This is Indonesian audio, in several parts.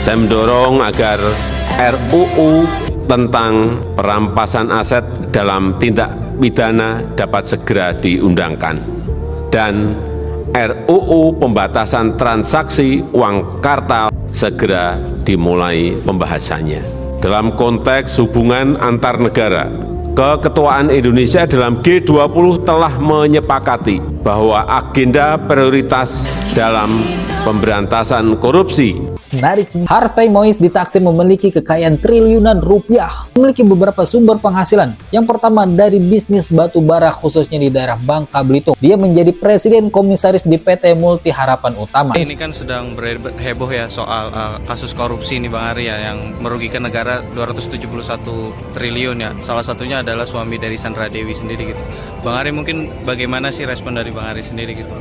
Saya mendorong agar RUU tentang perampasan aset dalam tindak pidana dapat segera diundangkan, dan RUU pembatasan transaksi uang kartal segera dimulai pembahasannya. Dalam konteks hubungan antar negara, Keketuaan Indonesia dalam G20 telah menyepakati bahwa agenda prioritas dalam pemberantasan korupsi. Menarik, Harvey Mois ditaksir memiliki kekayaan triliunan rupiah, memiliki beberapa sumber penghasilan. Yang pertama dari bisnis batu bara khususnya di daerah Bangka Belitung. Dia menjadi presiden komisaris di PT Multi Harapan Utama. Ini kan sedang heboh ya soal kasus korupsi ini Bang Ari ya, yang merugikan negara 271 triliun ya. Salah satunya adalah suami dari Sandra Dewi sendiri gitu. Bang Ari, mungkin bagaimana sih respon dari Bang Ari sendiri gitu?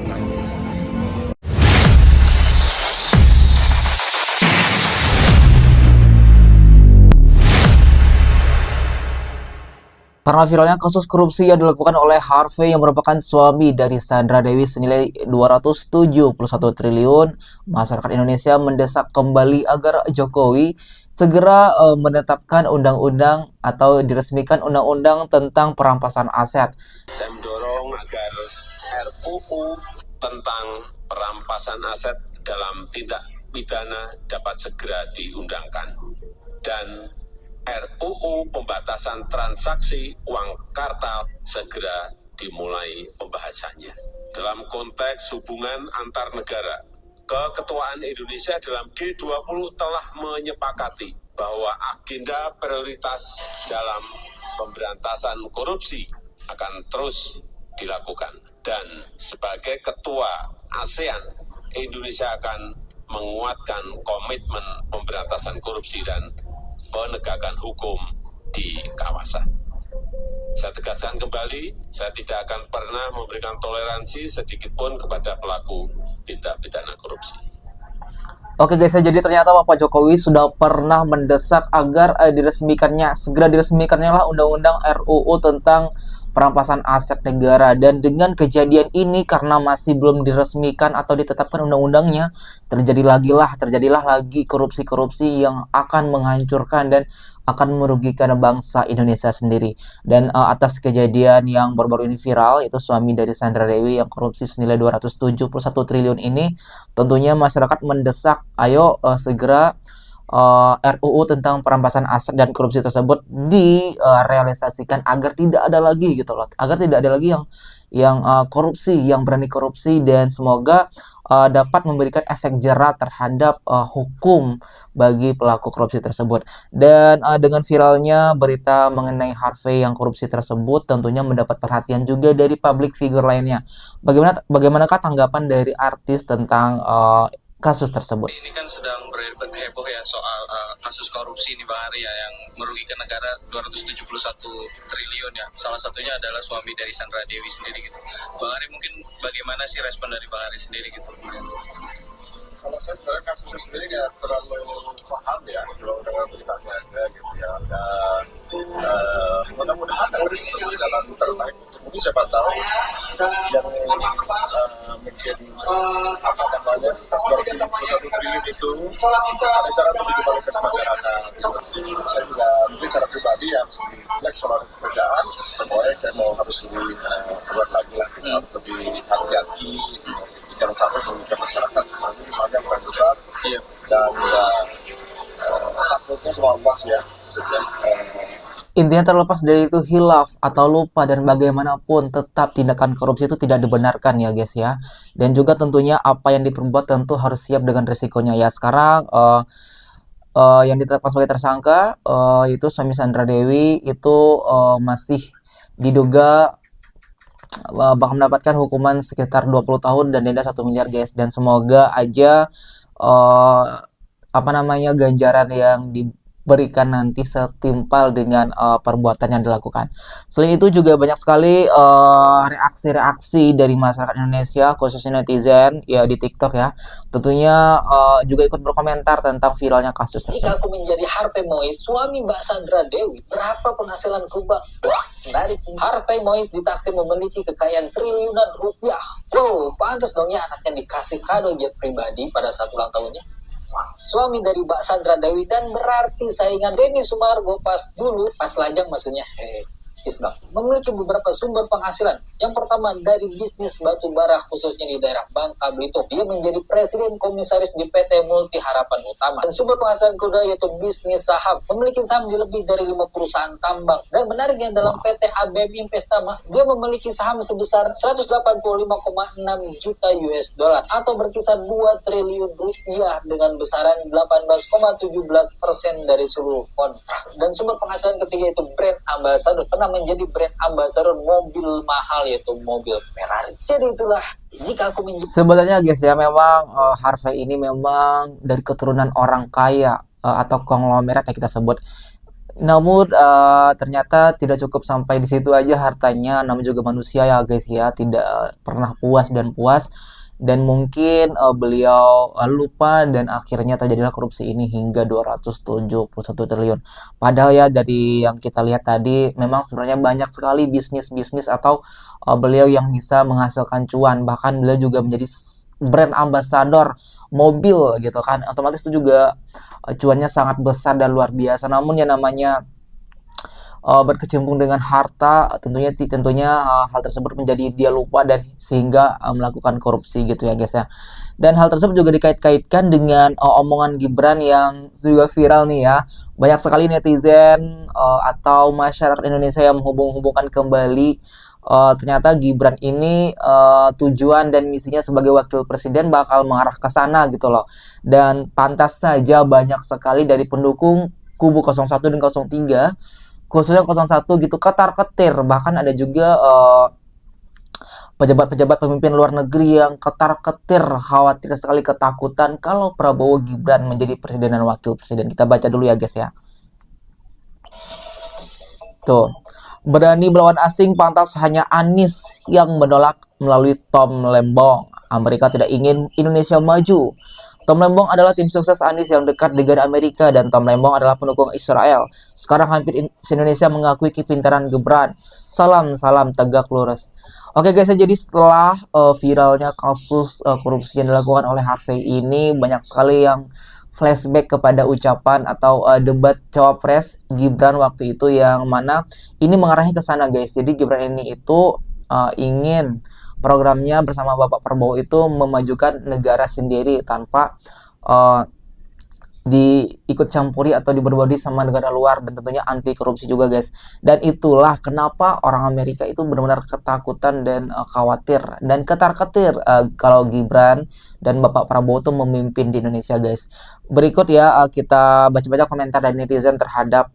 Karena viralnya kasus korupsi yang dilakukan oleh Harvey yang merupakan suami dari Sandra Dewi senilai 271 triliun, masyarakat Indonesia mendesak kembali agar Jokowi segera menetapkan undang-undang atau diresmikan undang-undang tentang perampasan aset. Saya mendorong agar RUU tentang perampasan aset dalam tindak pidana dapat segera diundangkan, dan RUU pembatasan transaksi uang kartal segera dimulai pembahasannya. Dalam konteks hubungan antar negara, Keketuaan Indonesia dalam G20 telah menyepakati bahwa agenda prioritas dalam pemberantasan korupsi akan terus dilakukan. Dan sebagai ketua ASEAN, Indonesia akan menguatkan komitmen pemberantasan korupsi dan penegakan hukum di kawasan. Saya tegaskan kembali, saya tidak akan pernah memberikan toleransi sedikitpun kepada pelaku tindak pidana korupsi. Oke guys, jadi ternyata Bapak Jokowi sudah pernah mendesak agar segera diresmikannya lah undang-undang RUU tentang perampasan aset negara. Dan dengan kejadian ini, karena masih belum diresmikan atau ditetapkan undang-undangnya, terjadilah lagi korupsi-korupsi yang akan menghancurkan dan akan merugikan bangsa Indonesia sendiri. Dan atas kejadian yang baru-baru ini viral, itu suami dari Sandra Dewi yang korupsi senilai 271 triliun ini, tentunya masyarakat mendesak ayo segera RUU tentang perampasan aset dan korupsi tersebut direalisasikan agar tidak ada lagi gitu loh, agar tidak ada lagi yang korupsi, yang berani korupsi, dan semoga dapat memberikan efek jera terhadap hukum bagi pelaku korupsi tersebut. Dan dengan viralnya berita mengenai Harvey yang korupsi tersebut tentunya mendapat perhatian juga dari public figure lainnya. Bagaimanakah tanggapan dari artis tentang kasus tersebut? Ini kan sedang heboh ya soal kasus korupsi ini Bang Ari ya, yang merugikan negara 271 triliun ya. Salah satunya adalah suami dari Sandra Dewi sendiri gitu. Bang Ari, mungkin bagaimana sih respon dari Bang Ari sendiri gitu? Kalau saya sebenarnya kasusnya sendiri nggak terlalu paham ya, kalau dengan beritanya aja gitu ya. Dan mudah-mudahan dari dalam terbaik untuk ini, siapa tahu yang mungkin apa namanya 271 triliun itu ada cara untuk dikembalikan ke masyarakat. Saya juga mungkin cara pribadi yang jelek soal pekerjaan, pokoknya saya mau harus lebih keluar lagi lah, kita harus lebih hati-hati. Jangan sampai merugikan masyarakat, nanti dimana yang besar dan takutnya semua luas ya. Intinya terlepas dari itu hilaf atau lupa dan bagaimanapun tetap tindakan korupsi itu tidak dibenarkan ya guys ya. Dan juga tentunya apa yang diperbuat tentu harus siap dengan risikonya ya. Sekarang yang ditetapkan sebagai tersangka itu suami Sandra Dewi itu masih diduga bakal mendapatkan hukuman sekitar 20 tahun dan denda 1 miliar guys. Dan semoga aja ganjaran yang diberikan nanti setimpal dengan perbuatan yang dilakukan. Selain itu juga banyak sekali reaksi-reaksi dari masyarakat Indonesia, khususnya netizen ya di TikTok ya. Tentunya juga ikut berkomentar tentang viralnya kasus tersebut. Jika aku menjadi Harvey Mois, suami Mbak Sandra Dewi, berapa penghasilanku Mbak? Wah, menarik. Harvey Mois ditaksir memiliki kekayaan triliunan rupiah. Wow, pantas dong ya anaknya dikasih kado jet pribadi pada saat ulang tahunnya. suami dari Mbak Sandra Dewi, dan berarti saingan Denny Sumargo pas lajang maksudnya, Isbak, memiliki beberapa sumber penghasilan. Yang pertama dari bisnis batu bara khususnya di daerah Bangka Belitung. Dia menjadi presiden komisaris di PT Multi Harapan Utama. Dan sumber penghasilan kedua yaitu bisnis saham. Memiliki saham di lebih dari 5 perusahaan tambang. Dan menariknya dalam PT ABM Investama, dia memiliki saham sebesar 185,6 juta US dollar atau berkisar 2 triliun rupiah dengan besaran 18,17% dari seluruh kontrak. Dan sumber penghasilan ketiga yaitu brand ambassador. Pernah menjadi brand ambassador mobil mahal yaitu mobil Ferrari. Jadi itulah jika aku sebenarnya guys ya, memang Harvey ini memang dari keturunan orang kaya atau konglomerat yang kita sebut. Namun ternyata tidak cukup sampai di situ aja hartanya, namun juga manusia ya guys ya, tidak pernah puas dan mungkin beliau lupa dan akhirnya terjadilah korupsi ini hingga 271 triliun. Padahal ya dari yang kita lihat tadi memang sebenarnya banyak sekali bisnis atau beliau yang bisa menghasilkan cuan. Bahkan beliau juga menjadi brand ambassador mobil gitu kan. Otomatis itu juga cuannya sangat besar dan luar biasa. Namun ya namanya berkecimpung dengan harta, tentunya hal tersebut menjadi dia lupa dan sehingga melakukan korupsi gitu ya guys ya. Dan hal tersebut juga dikait-kaitkan dengan omongan Gibran yang juga viral nih ya. Banyak sekali netizen atau masyarakat Indonesia yang menghubung-hubungkan kembali ternyata Gibran ini tujuan dan misinya sebagai wakil presiden bakal mengarah ke sana gitu loh. Dan pantas saja banyak sekali dari pendukung kubu 01 dan 03 khususnya 01 gitu ketar-ketir, bahkan ada juga pejabat-pejabat pemimpin luar negeri yang ketar-ketir, khawatir sekali, ketakutan kalau Prabowo Gibran menjadi presiden dan wakil presiden. Kita baca dulu ya guys ya. Tuh, berani melawan asing, pantas hanya Anies yang menolak melalui Tom Lembong. Amerika tidak ingin Indonesia maju. Tom Lembong adalah tim sukses Anies yang dekat dengan Amerika dan Tom Lembong adalah pendukung Israel. Sekarang hampir se-Indonesia mengakui kepintaran Gibran. Salam tegak lurus. Oke guys, jadi setelah viralnya kasus korupsi yang dilakukan oleh Harvey ini, banyak sekali yang flashback kepada ucapan atau debat cawapres Gibran waktu itu yang mana ini mengarahnya ke sana guys. Jadi Gibran ini itu ingin programnya bersama Bapak Prabowo itu memajukan negara sendiri tanpa diikut campuri atau diberbodi sama negara luar, dan tentunya anti korupsi juga guys. Dan itulah kenapa orang Amerika itu benar-benar ketakutan dan khawatir dan ketar-ketir kalau Gibran dan Bapak Prabowo itu memimpin di Indonesia guys. Berikut ya kita baca-baca komentar dari netizen terhadap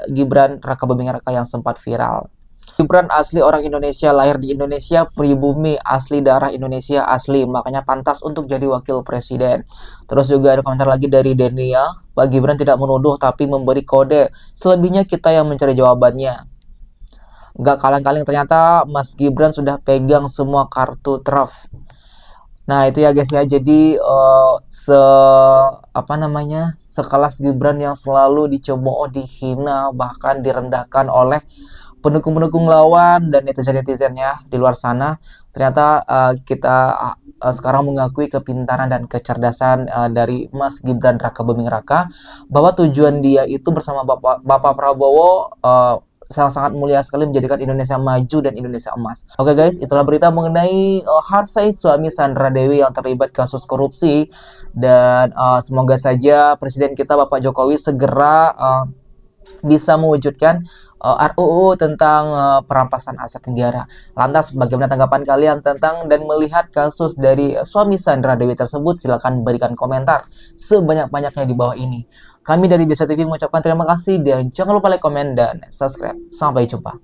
Gibran Raka Buming Raka yang sempat viral. Gibran asli orang Indonesia, lahir di Indonesia, pribumi, asli darah Indonesia asli, makanya pantas untuk jadi wakil presiden. Terus juga ada komentar lagi dari Denia, Pak Gibran tidak menuduh tapi memberi kode, selebihnya kita yang mencari jawabannya. Gak kaleng-kaleng ternyata Mas Gibran sudah pegang semua kartu truf. Nah itu ya guys ya, jadi sekelas Gibran yang selalu dicemooh, dihina, bahkan direndahkan oleh pendukung-pendukung lawan dan netizen-netizennya di luar sana, ternyata kita sekarang mengakui kepintaran dan kecerdasan dari Mas Gibran Raka Buming Raka, bahwa tujuan dia itu bersama Bapak Prabowo sangat mulia sekali, menjadikan Indonesia maju dan Indonesia emas. Oke guys, itulah berita mengenai Harvey, suami Sandra Dewi yang terlibat kasus korupsi, dan semoga saja Presiden kita Bapak Jokowi segera bisa mewujudkan RUU tentang perampasan aset negara. Lantas bagaimana tanggapan kalian tentang dan melihat kasus dari suami Sandra Dewi tersebut? Silahkan berikan komentar sebanyak-banyaknya di bawah ini. Kami dari Biasa TV mengucapkan terima kasih dan jangan lupa like, komen, dan subscribe. Sampai jumpa.